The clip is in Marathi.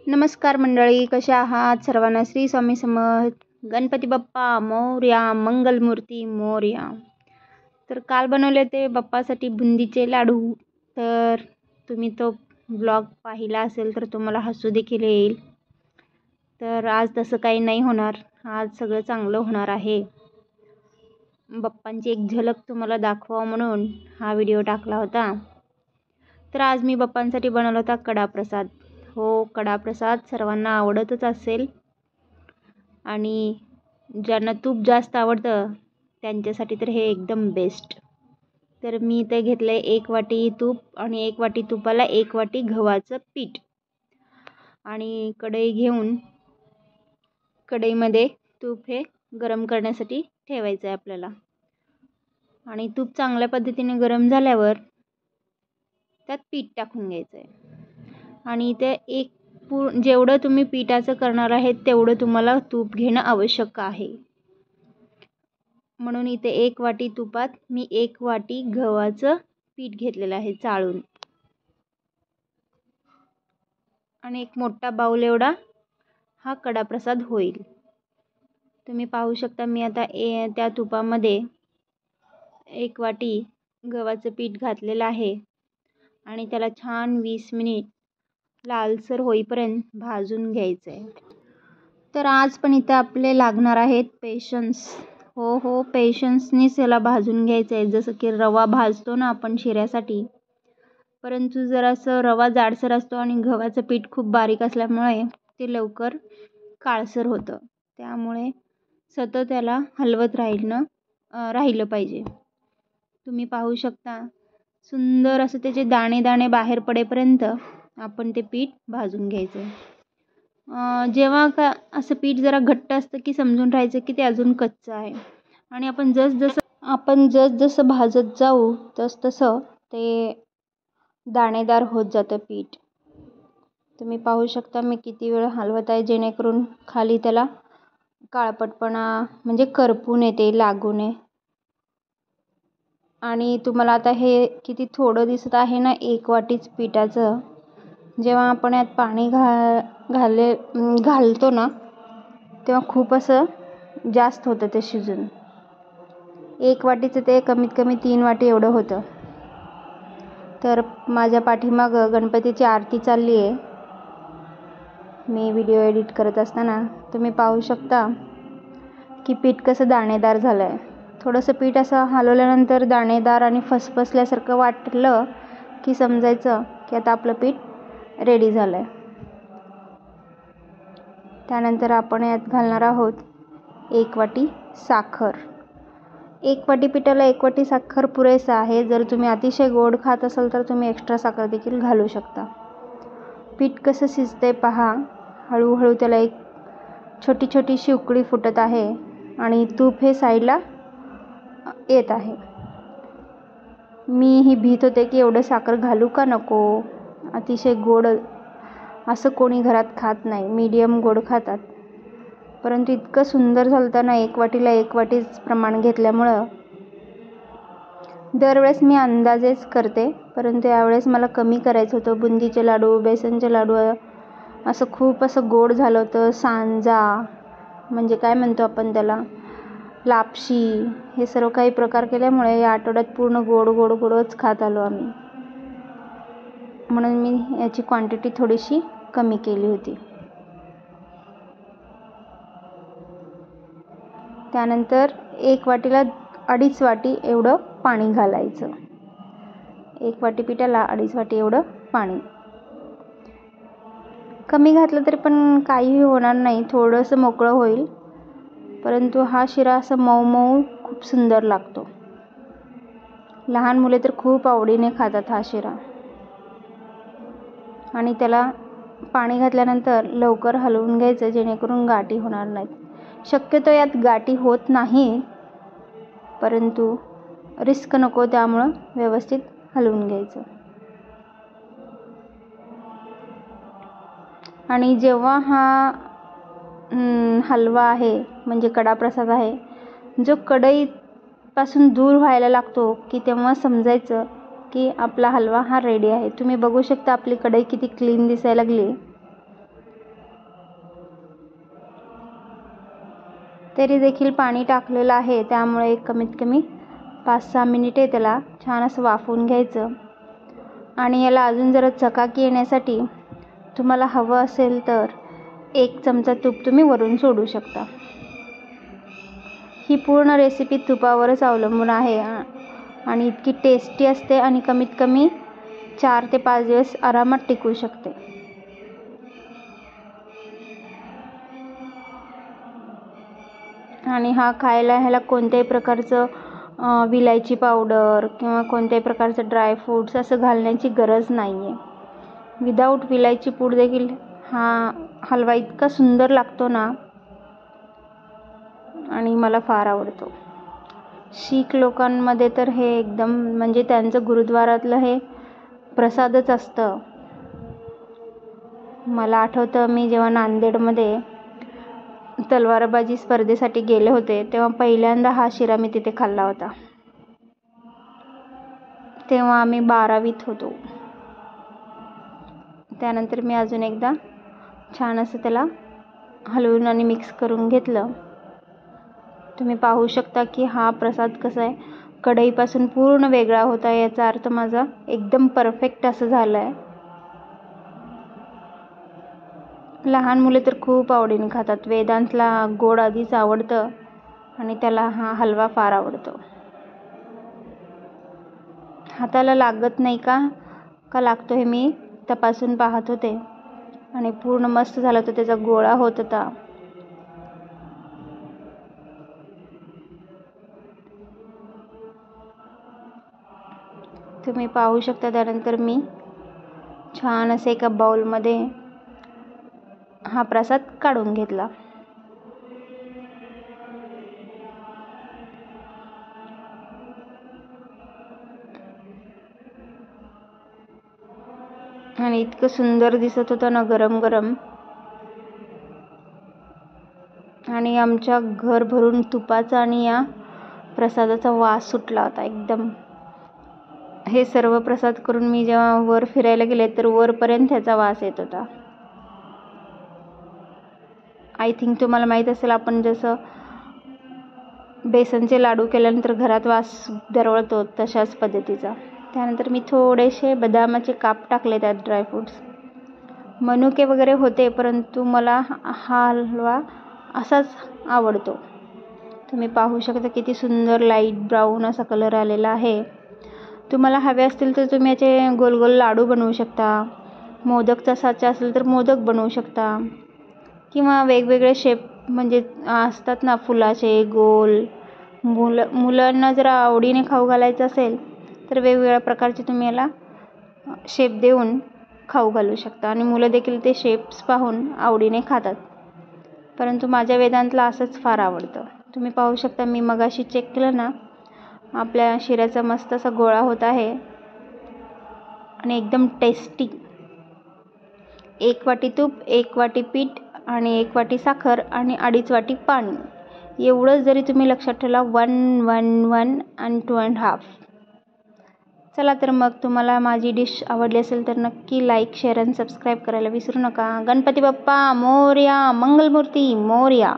नमस्कार मंडळी, कशा आहात? सर्वांना श्री स्वामी समर्थ. गणपती बाप्पा मोरया, मंगलमूर्ती मोरया. तर काल बनवले ते बाप्पासाठी बुंदीचे लाडू. तर तुम्ही तो ब्लॉग पाहिला असेल तर तुम्हाला हसू देखील येईल. तर आज तसं काही नाही होणार. आज सगळं चांगलं होणार आहे. बाप्पांची एक झलक तुम्हाला दाखवा म्हणून हा व्हिडिओ टाकला होता. तर आज मी बाप्पांसाठी बनवला होता कडा प्रसाद. हो, कडा प्रसाद सर्वांना आवडतच असेल आणि ज्यांना तूप जास्त आवडतं त्यांच्यासाठी तर हे एकदम बेस्ट. तर मी इथे घेतलं आहे 1 वाटी तूप आणि 1 वाटी तुपाला 1 वाटी गव्हाचं पीठ. आणि कढई घेऊन कढईमध्ये तूप हे गरम करण्यासाठी ठेवायचं आहे आपल्याला. आणि तूप चांगल्या पद्धतीने गरम झाल्यावर त्यात पीठ टाकून घ्यायचं आहे. आणि ते जेवढं तुम्ही पिठाचं करणार आहे तेवढं तुम्हाला तूप घेणं आवश्यक आहे. म्हणून इथे 1 वाटी तुपात मी 1 वाटी गव्हाचं पीठ घेतलेलं आहे चाळून. आणि एक मोठा बाउल एवढा हा कडा प्रसाद होईल. तुम्ही पाहू शकता मी आता त्या तुपामध्ये 1 वाटी गव्हाचं पीठ घातलेलं आहे आणि त्याला छान 20 मिनिट लालसर होईपर्यंत भाजून घ्यायचं आहे. तर आज पण इथं आपले लागणार आहेत पेशन्स. हो, पेशन्सनीच याला भाजून घ्यायचं आहे. जसं की रवा भाजतो ना आपण शिऱ्यासाठी, परंतु जरासं रवा जाडसर असतो आणि गव्हाचं पीठ खूप बारीक असल्यामुळे ते लवकर काळसर होतं. त्यामुळे सतत त्याला हलवत राहिलं पाहिजे. तुम्ही पाहू शकता सुंदर असं त्याचे दाणे दाणे बाहेर पडेपर्यंत आपण ते पीठ भाजून घ्यायचं. जेव्हा का असं पीठ जरा घट्ट असतं की समजून राहायचं की ते अजून कच्चं आहे. आणि आपण जसं भाजत जाऊ तसं ते दाणेदार होत जातं पीठ. तुम्ही पाहू शकता मी किती वेळ हलवत आहे जेणेकरून खाली त्याला काळपटपणा म्हणजे करपून येते, लागू नये. आणि तुम्हाला आता हे किती थोडं दिसत आहे ना 1 वाटीच पिठाचं. जेव्हा आपण यात पाणी घालतो ना तेव्हा खूप असं जास्त होतं ते शिजून. 1 वाटीचं ते कमीत कमी 3 वाटी एवढं होतं. तर माझ्या पाठीमागं गणपतीची आरती चालली आहे. मी व्हिडिओ एडिट करत असताना तुम्ही पाहू शकता की पीठ कसं दाणेदार झालं आहे. थोडंसं पीठ असं हलवल्यानंतर दाणेदार आणि फसफसल्यासारखं वाटलं की समजायचं की आता आपलं पीठ रेडी झालं आहे. त्यानंतर आपण यात घालणार आहोत 1 वाटी साखर. 1 वाटी पिठाला 1 वाटी साखर पुरेसं आहे. जर तुम्ही अतिशय गोड खात असाल तर तुम्ही एक्स्ट्रा साखर देखील घालू शकता. पीठ कसं शिजतंय पहा. हळूहळू त्याला एक छोटी छोटीशी उकळी फुटत आहे आणि तूप हे साईडला येत आहे. मी ही भीत होते की एवढं साखर घालू का नको. अतिशय गोड असं कोणी घरात खात नाही, मीडियम गोड खातात. परंतु इतकं सुंदर झालं ना 1 वाटीला 1 वाटीच प्रमाण घेतल्यामुळं. दरवेळेस मी अंदाजेच करते, परंतु यावेळेस मला कमी करायचं होतं. बुंदीचे लाडू, बेसनचे लाडू असं खूप असं गोड झालं होतं. सांजा म्हणजे काय म्हणतो आपण त्याला, लापशी, हे सर्व काही प्रकार केल्यामुळे या आठवड्यात पूर्ण गोडच खात आलो आम्ही. म्हणून मी याची क्वांटिटी थोडीशी कमी केली होती. त्यानंतर 1 वाटीला 2.5 वाटी एवढं पाणी घालायचं. 1 वाटी पिठाला 2.5 वाटी एवढं पाणी. कमी घातलं तरी पण काहीही होणार नाही, थोडंसं मोकळं होईल. परंतु हा शिरा असं मऊ मऊ खूप सुंदर लागतो. लहान मुले तर खूप आवडीने खातात हा शिरा. आणि त्याला पाणी घातल्यानंतर लवकर हलवून घ्यायचं जेणेकरून गाठी होणार नाहीत. शक्यतो यात गाठी होत नाही, परंतु रिस्क नको त्यामुळं व्यवस्थित हलवून घ्यायचं. आणि जेव्हा हा हलवा आहे म्हणजे कडा प्रसाद आहे जो कढईपासून दूर व्हायला लागतो की तेव्हा समजायचं की आपला हलवा हा रेडी आहे. तुम्ही बघू शकता आपली कढई किती क्लीन दिसायला लागली. तरी देखील पाणी टाकलेलं आहे, त्यामुळे कमीत कमी 5-6 मिनिटे त्याला छान असं वाफवून घ्यायचं. आणि याला अजून जरा चकाकी येण्यासाठी तुम्हाला हवं असेल तर 1 चमचा तूप तुम्ही वरून सोडू शकता. ही पूर्ण रेसिपी तुपावरच अवलंबून आहे आणि इतकी टेस्टी असते आणि कमीत कमी 4 ते 5 दिवस आरामात टिकू शकते. आणि हा खायला ह्याला कोणत्याही प्रकारचं विलायची पावडर किंवा कोणत्याही प्रकारचं ड्रायफ्रूट्स असं घालण्याची गरज नाही आहे. विदाऊट विलायची पूड देखील हा हलवा इतका सुंदर लागतो ना, आणि मला फार आवडतो. शीख लोकांमध्ये तर हे एकदम म्हणजे त्यांचं गुरुद्वारातलं हे प्रसादच असतं. मला आठवतं मी जेव्हा नांदेडमध्ये तलवारबाजी स्पर्धेसाठी गेले होते, तेव्हा पहिल्यांदा हा शिरा मी तिथे खाल्ला होता. तेव्हा आम्ही 12वीत होतो. त्यानंतर मी अजून एकदा छान असं त्याला हलवून आणि मिक्स करून घेतलं. तुम्ही पाहू शकता की हा प्रसाद कसा आहे, कढईपासून पूर्ण वेगळा होता. याचा अर्थ माझा एकदम परफेक्ट असं झालं आहे. लहान मुले तर खूप आवडीने खातात. वेदांतला गोड आधीच आवडतं आणि त्याला हा हलवा फार आवडतो. हाताला लागत नाही का लागतो हे मी तपासून पाहत होते आणि पूर्ण मस्त झाला होता. त्याचा गोळा होत होता. तुम्ही पाहू शकता. त्यानंतर मी छान असे एका बाउलमध्ये हा प्रसाद काढून घेतला. आणि इतकं सुंदर दिसत होतं ना गरम गरम, आणि आमच्या घर भरून तुपाचा आणि या प्रसादाचा वास सुटला होता एकदम. हे सर्व प्रसाद करून मी जेव्हा वर फिरायला गेले तर वरपर्यंत ह्याचा वास येत होता. आय थिंक तुम्हाला माहीत असेल, आपण जसं बेसनचे लाडू केल्यानंतर घरात वास दरवळतो तशाच पद्धतीचा. त्यानंतर मी थोडेसे बदामाचे काप टाकले त्यात, ड्रायफ्रूट्स. मनुके वगैरे होते, परंतु मला हा हलवा असाच आवडतो. तुम्ही पाहू शकता किती सुंदर लाईट ब्राऊन असा कलर आलेला आहे. तुम्हाला हवे असतील तर तुम्ही याचे गोल गोल लाडू बनवू शकता. मोदकचा साचा असेल तर मोदक बनवू शकता, किंवा वेगवेगळे शेप म्हणजे असतात ना फुलाचे गोल. मुलांना जर आवडीने खाऊ घालायचं असेल तर वेगवेगळ्या प्रकारचे तुम्ही याला शेप देऊन खाऊ घालू शकता आणि मुलं देखील ते शेप्स पाहून आवडीने खातात. परंतु माझ्या वेदांतला असंच फार आवडतं. तुम्ही पाहू शकता, मी मगाशी चेक केलं ना, आपल्या शिऱ्याचा मस्त असा गोळा होत आहे आणि एकदम टेस्टी. 1 वाटी तूप, 1 वाटी पीठ आणि 1 वाटी साखर आणि 2.5 वाटी पाणी, एवढंच जरी तुम्ही लक्षात ठेवला, 1, 1, 1 आणि 2.5. चला तर मग, तुम्हाला माझी डिश आवडली असेल तर नक्की लाईक, शेअर आणि सबस्क्राईब करायला विसरू नका. गणपती बाप्पा मोरया, मंगलमूर्ती मोरया.